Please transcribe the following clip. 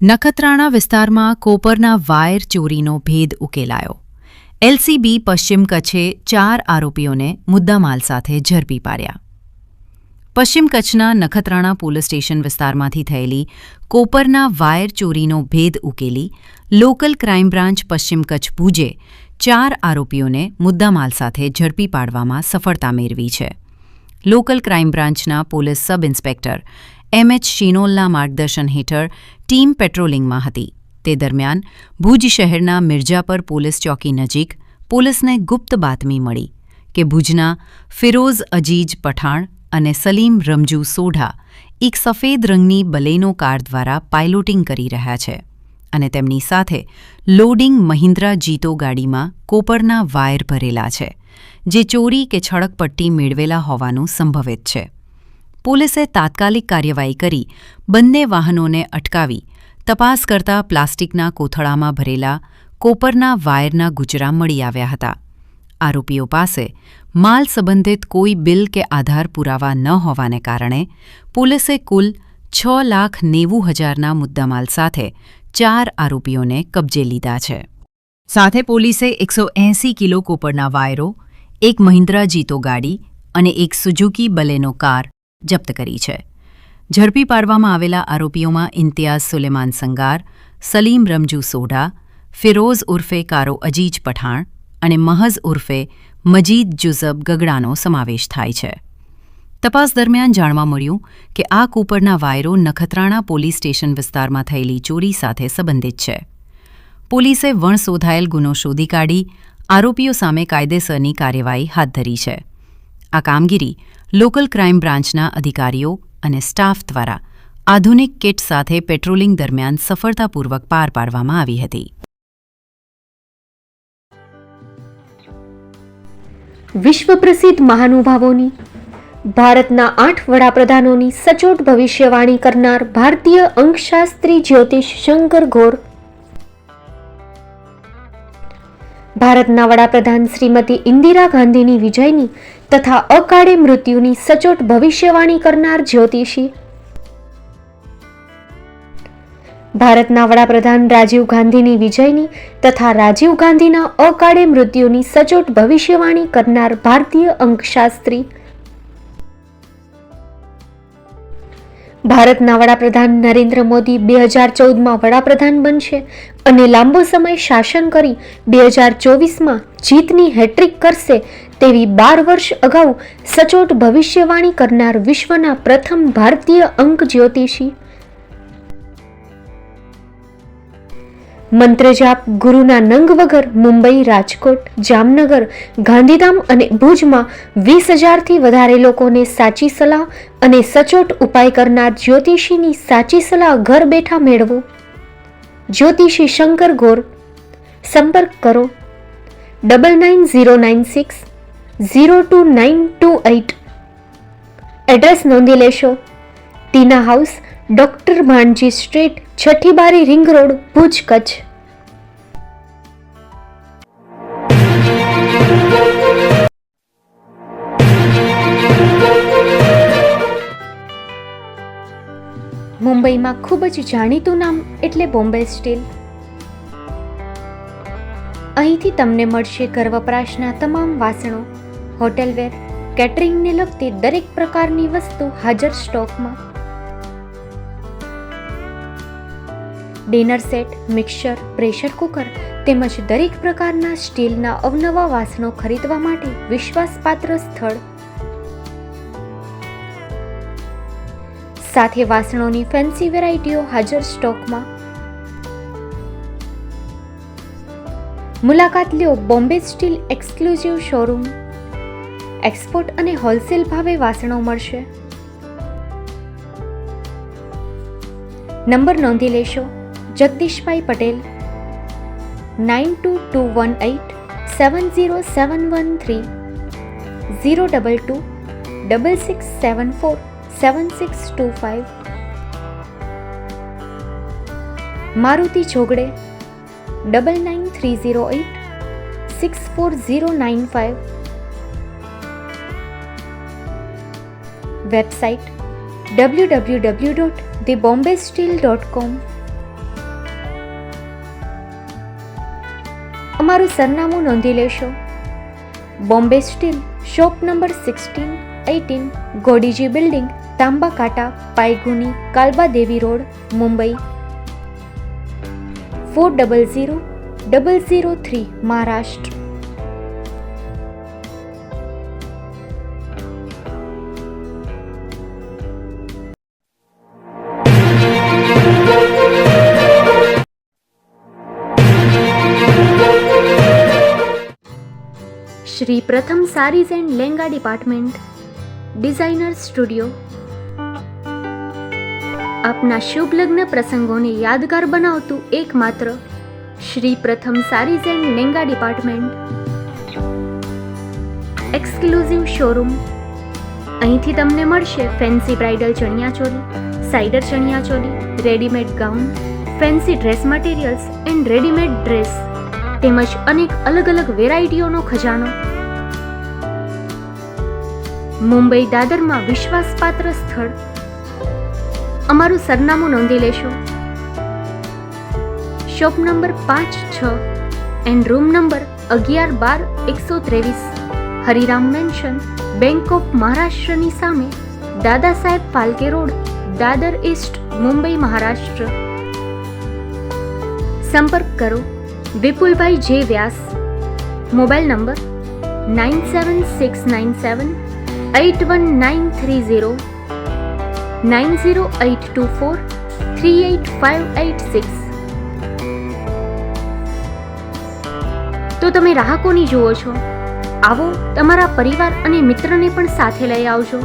નખત્રાણા વિસ્તારમાં કોપરના વાયર ચોરીનો ભેદ ઉકેલાયો. એલસીબી પશ્ચિમ કચ્છે 4 આરોપીઓને મુદ્દામાલ સાથે ઝડપી પાડ્યા. પશ્ચિમ કચ્છના નખત્રાણા પોલીસ સ્ટેશન વિસ્તારમાંથી થયેલી કોપરના વાયર ચોરીનો ભેદ ઉકેલી લોકલ ક્રાઇમ બ્રાન્ચ પશ્ચિમ કચ્છ ભુજે 4 આરોપીઓને મુદ્દામાલ સાથે ઝડપી પાડવામાં સફળતા મેળવી છે. લોકલ ક્રાઇમ બ્રાન્ચના પોલીસ સબ ઇન્સ્પેક્ટર એમ.એચ. શિનોલના માર્ગદર્શન હેઠળ ટીમ પેટ્રોલિંગમાં હતી. તે દરમિયાન ભુજ શહેરના મિર્જાપર પોલીસ ચોકી નજીક પોલીસને ગુપ્ત બાતમી મળી કે ભુજના ફિરોઝ અજીજ પઠાણ અને સલીમ રમજુ સોઢા એક સફેદ રંગની બલેનો કાર દ્વારા પાઇલોટિંગ કરી રહ્યા છે અને તેમની સાથે લોડિંગ મહિન્દ્રા જીતો ગાડીમાં કોપરના વાયર ભરેલા છે, જે ચોરી કે છળકપટ્ટી મેળવેલા હોવાનું સંભવિત છે. પોલીસે તાત્કાલિક કાર્યવાહી કરી બંને વાહનોને અટકાવી તપાસ કરતા પ્લાસ્ટિકના કોથળામાં ભરેલા કોપરના વાયરના ગુજરા મળી આવ્યા હતા. આરોપીઓ પાસે માલ સંબંધિત કોઈ બિલ કે આધાર પુરાવા ન હોવાને કારણે પોલીસે કુલ 6,90,000ના મુદ્દામાલ સાથે 4 આરોપીઓને કબજે લીધા છે. સાથે પોલીસે 180 કિલો કોપરના વાયરો, એક મહિન્દ્રા જીતો ગાડી અને એક સુઝુકી બલેનો કાર જપ્ત કરી છે. ઝડપી પાડવામાં આવેલા આરોપીઓમાં ઇમ્તિયાઝ સુલેમાન સંગાર, સલીમ રમજુ સોઢા, ફિરોઝ ઉર્ફે કારો અજીજ પઠાણ અને મહઝ ઉર્ફે મજીદ જુઝબ ગગડાનો સમાવેશ થાય છે. તપાસ દરમિયાન જાણવા મળ્યું કે આ કોપરના વાયરો નખત્રાણા પોલીસ સ્ટેશન વિસ્તારમાં થયેલી ચોરી સાથે સંબંધિત છે. પોલીસે વણશોધાયેલ ગુનો શોધી કાઢી આરોપીઓ સામે કાયદેસરની કાર્યવાહી હાથ ધરી છે. આ કામગીરી લોકલ ક્રાઇમ બ્રાન્ચના અધિકારીઓ અને સ્ટાફ દ્વારા આધુનિક કિટ સાથે પેટ્રોલિંગ દરમિયાન સફળતાપૂર્વક પાર પાડવામાં આવી હતી. વિશ્વ પ્રસિદ્ધ મહાનુભાવોની, ભારતના 8 વડાપ્રધાનોની સચોટ ભવિષ્યવાણી કરનાર ભારતીય અંકશાસ્ત્રી જ્યોતિષ શંકર ઘોર, ભારતના વડાપ્રધાન શ્રીમતી ઇન્દિરા ગાંધીની વિજયની તથા અકાળે મૃત્યુની સચોટ ભવિષ્યવાણી કરનાર જ્યોતિષી, ભારતના વડાપ્રધાન રાજીવ ગાંધીની વિજયની તથા રાજીવ ગાંધીના અકાળે મૃત્યુની સચોટ ભવિષ્યવાણી કરનાર ભારતીય અંકશાસ્ત્રી, ભારતના વડાપ્રધાન નરેન્દ્ર મોદી 2014માં વડાપ્રધાન બનશે અને લાંબો સમય શાસન કરી 2024માં જીતની હેટ્રિક કરશે તેવી 12 વર્ષ અગાઉ સચોટ ભવિષ્યવાણી કરનાર વિશ્વના પ્રથમ ભારતીય અંક જ્યોતિષી, મંત્રજાપ ગુરુના નંગ વગર મુંબઈ, રાજકોટ, જામનગર, ગાંધીધામ અને ભુજમાં 20,000થી વધારે લોકોને સાચી સલાહ અને સચોટ ઉપાય કરનાર જ્યોતિષીની સાચી સલાહ ઘર બેઠા મેળવો. જ્યોતિષી શંકર ઘોર. સંપર્ક કરો 99,096 02928. એડ્રેસ નોંધી લેશો: ટીના હાઉસ, ડોક્ટર ભાણજી સ્ટ્રીટ, છઠ્ઠી બારી, રિંગ રોડ, ભુજ, કચ્છ. મુંબઈમાં ખૂબ જ જાણીતું નામ એટલે બોમ્બે સ્ટીલ. અહીંથી તમને મળશે ઘર વપરાશના તમામ વાસણો, હોટેલવેર, કેટરિંગને લગતી દરેક પ્રકારની વસ્તુ હાજર સ્ટોકમાં. Dinner set, mixer, pressure cooker તેમજ દરેક પ્રકારના સ્ટીલના અવનવા વાસણો ખરીદવા માટે વિશ્વાસપાત્ર સ્થળ. સાથે વાસણોની ફેન્સી વેરાયટીઓ હાજર સ્ટોકમાં. મુલાકાત લ્યો Bombay steel exclusive showroom. Export અને હોલસેલ ભાવે વાસણો મળશે. નંબર નોંધી લેશો: જગદીશભાઈ પટેલ 9221870713 022 6674 7625. મારુતિ ચોગડે 9930864095. Website www.thebombasteel.com. અમારું સરનામું નોંધી લેશો. Bombay steel, shop number 16-18, Godiji building, Tamba Kanta, Paydhuni, Kalba Devi road, Mumbai 400003, Maharashtra. Shri Pratham sarees and lenga department, designer studio. આપના શુભ લગ્ન પ્રસંગોને યાદગાર બનાવતું એકમાત્ર Shri Pratham sarees and lenga department. Exclusive showroom. અહીંથી તમને મળશે fancy bridal chaniya choli, cider chaniya choli, readymade gown, fancy dress materials and readymade dress તેમજ અનેક અલગ અલગ વેરાયટીઓનો ખજાનો. મુંબઈ દાદરમાં વિશ્વાસપાત્ર સ્થળ. અમારું સરનામું નોંધી લેશો. Shop number 5-6 and room number 11-12-123, Hariram Mansion, Bank of મહારાષ્ટ્રની સામે, દાદા સાહેબ ફાલ્કે રોડ, દાદર ઈસ્ટ, મુંબઈ, મહારાષ્ટ્ર. સંપર્ક કરો વિપુલભાઈ જે વ્યાસ. Mobile number 9769781930, 9082438586. તો તમે રાહ કોની જુઓ છો? આવો, તમારા પરિવાર અને મિત્રને પણ સાથે લઈ આવજો.